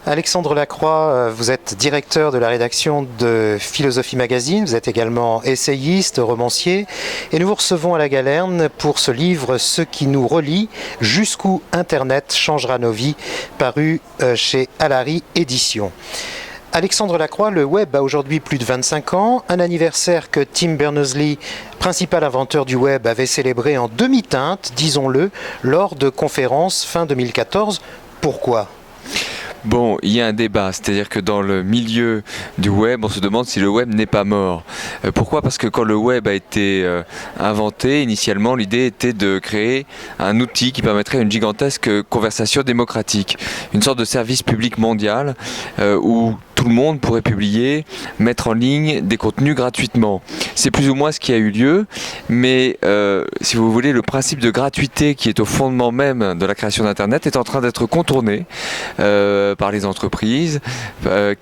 Alexandre Lacroix, vous êtes directeur de la rédaction de Philosophie Magazine, vous êtes également essayiste, romancier, et nous vous recevons à la Galerne pour ce livre « Ce qui nous relie, jusqu'où Internet changera nos vies », paru chez Alary Éditions. Alexandre Lacroix, le web a aujourd'hui plus de 25 ans, un anniversaire que Tim Berners-Lee, principal inventeur du web, avait célébré en demi-teinte, disons-le, lors de conférences fin 2014. Pourquoi ? Bon, il y a un débat, c'est-à-dire que dans le milieu du web, on se demande si le web n'est pas mort. Pourquoi ? Parce que quand le web a été inventé, initialement, l'idée était de créer un outil qui permettrait une gigantesque conversation démocratique, une sorte de service public mondial où tout le monde pourrait publier, mettre en ligne des contenus gratuitement. C'est plus ou moins ce qui a eu lieu, mais si vous voulez, le principe de gratuité qui est au fondement même de la création d'Internet est en train d'être contourné par les entreprises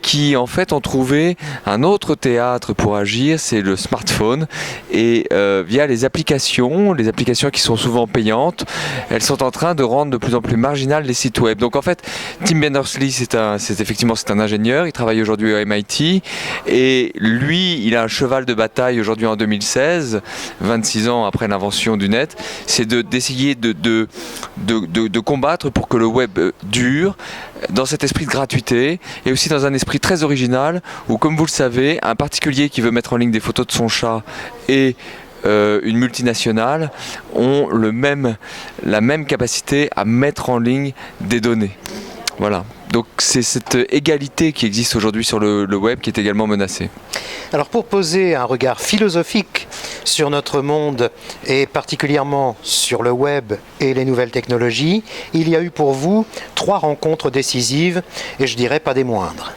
qui en fait ont trouvé un autre théâtre pour agir, c'est le smartphone, et via les applications qui sont souvent payantes, elles sont en train de rendre de plus en plus marginales les sites web. Donc en fait, Tim Berners-Lee, c'est un ingénieur, il travaille aujourd'hui au MIT, et lui, il a un cheval de bataille aujourd'hui en 2016, 26 ans après l'invention du net, c'est d'essayer de combattre pour que le web dure, dans cet esprit de gratuité et aussi dans un esprit très original où, comme vous le savez, un particulier qui veut mettre en ligne des photos de son chat et une multinationale ont la même capacité à mettre en ligne des données. Voilà. Donc c'est cette égalité qui existe aujourd'hui sur le web qui est également menacée. Alors pour poser un regard philosophique sur notre monde et particulièrement sur le web et les nouvelles technologies, il y a eu pour vous 3 rencontres décisives et je dirais pas des moindres.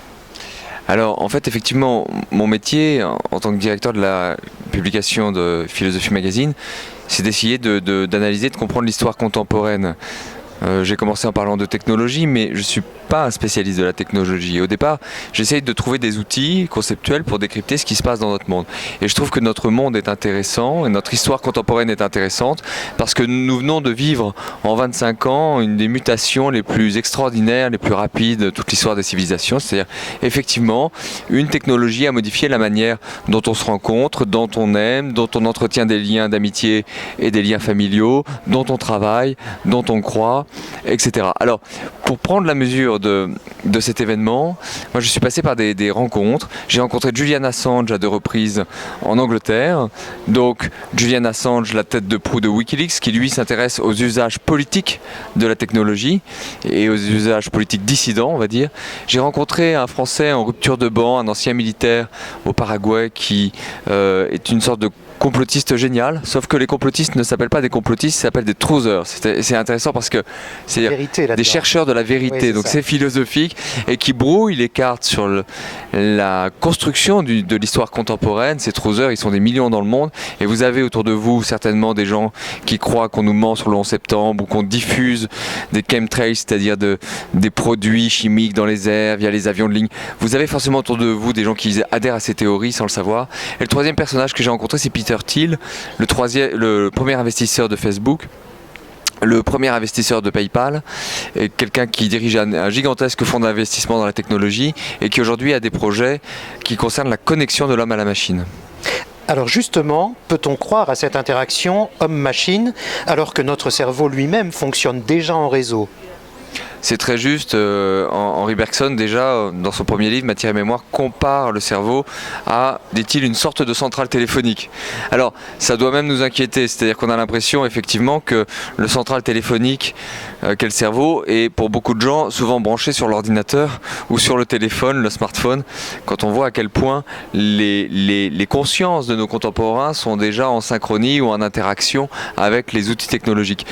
Alors en fait effectivement mon métier en tant que directeur de la publication de Philosophie Magazine, c'est d'essayer d'analyser, de comprendre l'histoire contemporaine. J'ai commencé en parlant de technologie, mais je ne suis pas un spécialiste de la technologie. Au départ, j'essaye de trouver des outils conceptuels pour décrypter ce qui se passe dans notre monde. Et je trouve que notre monde est intéressant, et notre histoire contemporaine est intéressante, parce que nous venons de vivre en 25 ans une des mutations les plus extraordinaires, les plus rapides de toute l'histoire des civilisations. C'est-à-dire, effectivement, une technologie a modifié la manière dont on se rencontre, dont on aime, dont on entretient des liens d'amitié et des liens familiaux, dont on travaille, dont on croit, etc. Alors, pour prendre la mesure de cet événement, moi je suis passé par des rencontres. J'ai rencontré Julian Assange à 2 reprises en Angleterre. Donc, Julian Assange, la tête de proue de Wikileaks, qui lui s'intéresse aux usages politiques de la technologie et aux usages politiques dissidents, on va dire. J'ai rencontré un Français en rupture de ban, un ancien militaire au Paraguay qui est une sorte de complotiste génial, sauf que les complotistes ne s'appellent pas des complotistes, ils s'appellent des truthers. C'est intéressant parce que c'est des chercheurs de la vérité, oui, donc c'est philosophique, et qui brouillent les cartes sur la construction de l'histoire contemporaine. Ces truthers, ils sont des millions dans le monde, et vous avez autour de vous certainement des gens qui croient qu'on nous ment sur le 11 septembre, ou qu'on diffuse des chemtrails, c'est-à-dire des produits chimiques dans les airs via les avions de ligne. Vous avez forcément autour de vous des gens qui adhèrent à ces théories sans le savoir. Et le troisième personnage que j'ai rencontré, c'est Peter Thiel, le premier investisseur de Facebook, le premier investisseur de PayPal, et quelqu'un qui dirige un gigantesque fonds d'investissement dans la technologie et qui aujourd'hui a des projets qui concernent la connexion de l'homme à la machine. Alors justement, peut-on croire à cette interaction homme-machine alors que notre cerveau lui-même fonctionne déjà en réseau ? C'est très juste. Henri Bergson, déjà, dans son premier livre, Matière et mémoire, compare le cerveau à, dit-il, une sorte de centrale téléphonique. Alors, ça doit même nous inquiéter, c'est-à-dire qu'on a l'impression, effectivement, que le central téléphonique qu'est le cerveau est, pour beaucoup de gens, souvent branché sur l'ordinateur ou sur le téléphone, le smartphone, quand on voit à quel point les consciences de nos contemporains sont déjà en synchronie ou en interaction avec les outils technologiques.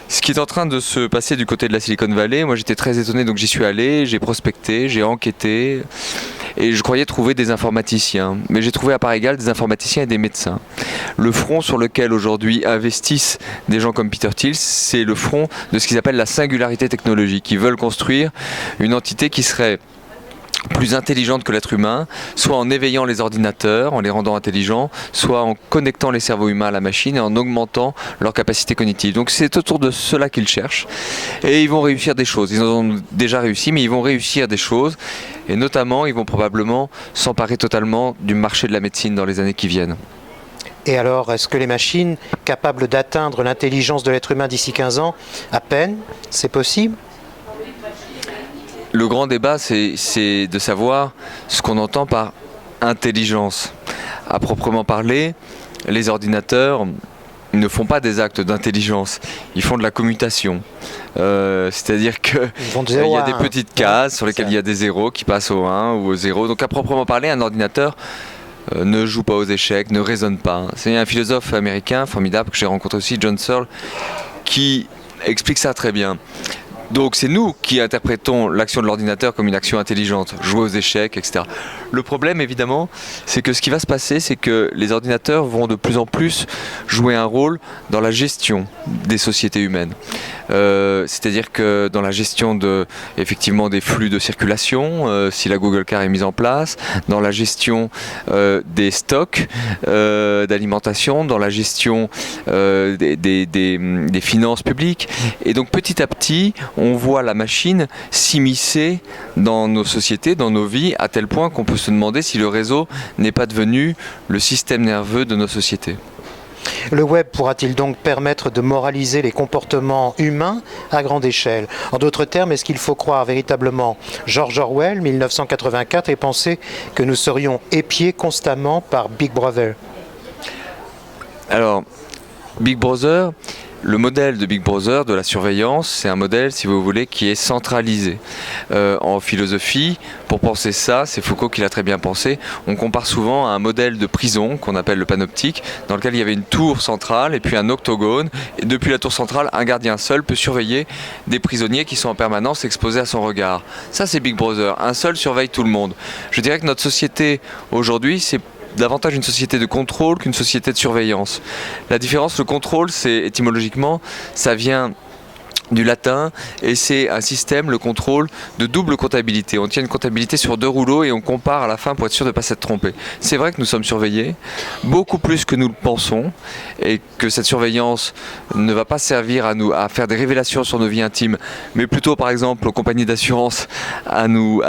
Ce qui est en train de se passer du côté de la Silicon Valley, moi j'étais très étonné, donc j'y suis allé, j'ai prospecté, j'ai enquêté, et je croyais trouver des informaticiens. Mais j'ai trouvé à part égale des informaticiens et des médecins. Le front sur lequel aujourd'hui investissent des gens comme Peter Thiel, c'est le front de ce qu'ils appellent la singularité technologique. Ils veulent construire une entité qui serait plus intelligentes que l'être humain, soit en éveillant les ordinateurs, en les rendant intelligents, soit en connectant les cerveaux humains à la machine et en augmentant leur capacité cognitive. Donc c'est autour de cela qu'ils cherchent et ils vont réussir des choses. Ils en ont déjà réussi, mais ils vont réussir des choses et notamment ils vont probablement s'emparer totalement du marché de la médecine dans les années qui viennent. Et alors, est-ce que les machines capables d'atteindre l'intelligence de l'être humain d'ici 15 ans, à peine, c'est possible ? Le grand débat, c'est de savoir ce qu'on entend par intelligence. À proprement parler, les ordinateurs ne font pas des actes d'intelligence, ils font de la commutation. C'est-à-dire qu'il y a des petites cases sur lesquelles il y a des zéros qui passent au 1 ou au 0. Donc à proprement parler, un ordinateur ne joue pas aux échecs, ne raisonne pas. C'est un philosophe américain formidable que j'ai rencontré aussi, John Searle, qui explique ça très bien. Donc c'est nous qui interprétons l'action de l'ordinateur comme une action intelligente, jouer aux échecs, etc. Le problème évidemment, c'est que ce qui va se passer, c'est que les ordinateurs vont de plus en plus jouer un rôle dans la gestion des sociétés humaines. C'est-à-dire que dans la gestion effectivement des flux de circulation, si la Google Car est mise en place, dans la gestion des stocks d'alimentation, dans la gestion des finances publiques. Et donc petit à petit, on voit la machine s'immiscer dans nos sociétés, dans nos vies, à tel point qu'on peut se demander si le réseau n'est pas devenu le système nerveux de nos sociétés. Le web pourra-t-il donc permettre de moraliser les comportements humains à grande échelle ? En d'autres termes, est-ce qu'il faut croire véritablement George Orwell, 1984, et penser que nous serions épiés constamment par Big Brother ? Alors, Big Brother, le modèle de Big Brother, de la surveillance, c'est un modèle, si vous voulez, qui est centralisé. En philosophie, pour penser ça, c'est Foucault qui l'a très bien pensé, on compare souvent à un modèle de prison qu'on appelle le panoptique, dans lequel il y avait une tour centrale et puis un octogone, et depuis la tour centrale, un gardien seul peut surveiller des prisonniers qui sont en permanence exposés à son regard. Ça, c'est Big Brother, un seul surveille tout le monde. Je dirais que notre société, aujourd'hui, c'est davantage une société de contrôle qu'une société de surveillance. La différence, le contrôle, c'est étymologiquement, ça vient du latin et c'est un système, le contrôle, de double comptabilité. On tient une comptabilité sur 2 rouleaux et on compare à la fin pour être sûr de ne pas s'être trompé. C'est vrai que nous sommes surveillés, beaucoup plus que nous le pensons, et que cette surveillance ne va pas servir à faire des révélations sur nos vies intimes, mais plutôt par exemple aux compagnies d'assurance à nous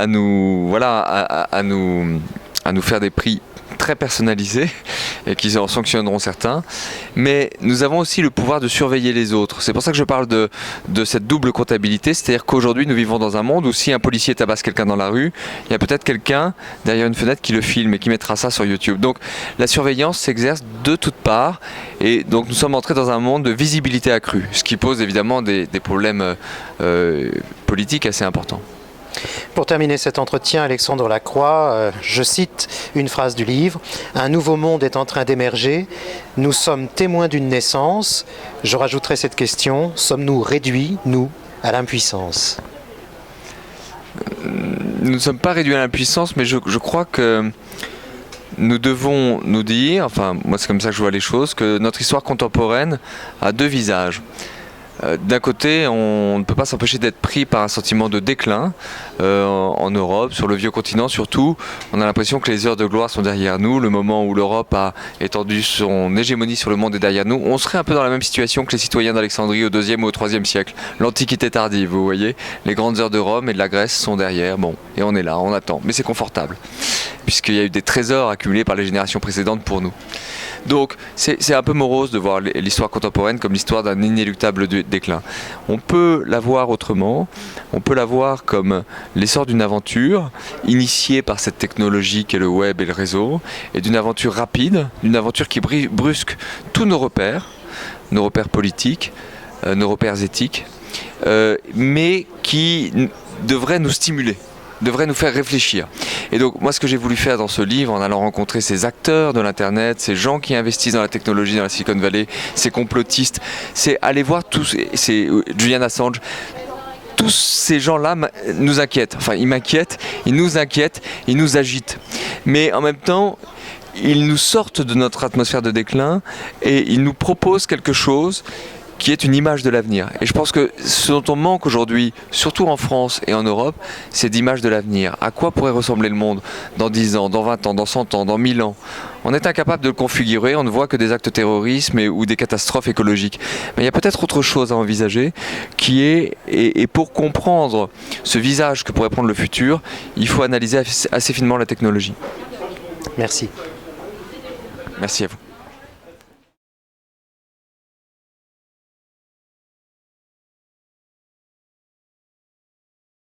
faire des prix très personnalisés et qui en sanctionneront certains, mais nous avons aussi le pouvoir de surveiller les autres. C'est pour ça que je parle de cette double comptabilité, c'est-à-dire qu'aujourd'hui nous vivons dans un monde où si un policier tabasse quelqu'un dans la rue, il y a peut-être quelqu'un derrière une fenêtre qui le filme et qui mettra ça sur YouTube. Donc la surveillance s'exerce de toutes parts et donc nous sommes entrés dans un monde de visibilité accrue, ce qui pose évidemment des problèmes politiques assez importants. Pour terminer cet entretien, Alexandre Lacroix, je cite une phrase du livre. « Un nouveau monde est en train d'émerger. Nous sommes témoins d'une naissance. » Je rajouterai cette question. Sommes-nous réduits, nous, à l'impuissance ? Nous ne sommes pas réduits à l'impuissance, mais je crois que nous devons nous dire, enfin moi c'est comme ça que je vois les choses, que notre histoire contemporaine a 2 visages. D'un côté, on ne peut pas s'empêcher d'être pris par un sentiment de déclin en Europe, sur le vieux continent surtout. On a l'impression que les heures de gloire sont derrière nous, le moment où l'Europe a étendu son hégémonie sur le monde est derrière nous. On serait un peu dans la même situation que les citoyens d'Alexandrie au IIe ou au IIIe siècle. L'Antiquité tardive, vous voyez. Les grandes heures de Rome et de la Grèce sont derrière. Bon, et on est là, on attend. Mais c'est confortable, puisqu'il y a eu des trésors accumulés par les générations précédentes pour nous. Donc c'est un peu morose de voir l'histoire contemporaine comme l'histoire d'un inéluctable déclin. On peut la voir autrement, on peut la voir comme l'essor d'une aventure initiée par cette technologie qu'est le web et le réseau, et d'une aventure rapide, d'une aventure qui brusque tous nos repères politiques, nos repères éthiques, mais qui devrait nous stimuler, devrait nous faire réfléchir. Et donc moi ce que j'ai voulu faire dans ce livre, en allant rencontrer ces acteurs de l'internet, ces gens qui investissent dans la technologie dans la Silicon Valley, ces complotistes, c'est aller voir tous, c'est Julian Assange, tous ces gens-là nous inquiètent, enfin ils m'inquiètent, ils nous inquiètent, ils nous agitent. Mais en même temps, ils nous sortent de notre atmosphère de déclin et ils nous proposent quelque chose qui est une image de l'avenir. Et je pense que ce dont on manque aujourd'hui, surtout en France et en Europe, c'est d'image de l'avenir. À quoi pourrait ressembler le monde dans 10 ans, dans 20 ans, dans 100 ans, dans 1000 ans? On est incapable de le configurer, on ne voit que des actes terrorisme ou des catastrophes écologiques. Mais il y a peut-être autre chose à envisager, qui est, et pour comprendre ce visage que pourrait prendre le futur, il faut analyser assez finement la technologie. Merci. Merci à vous.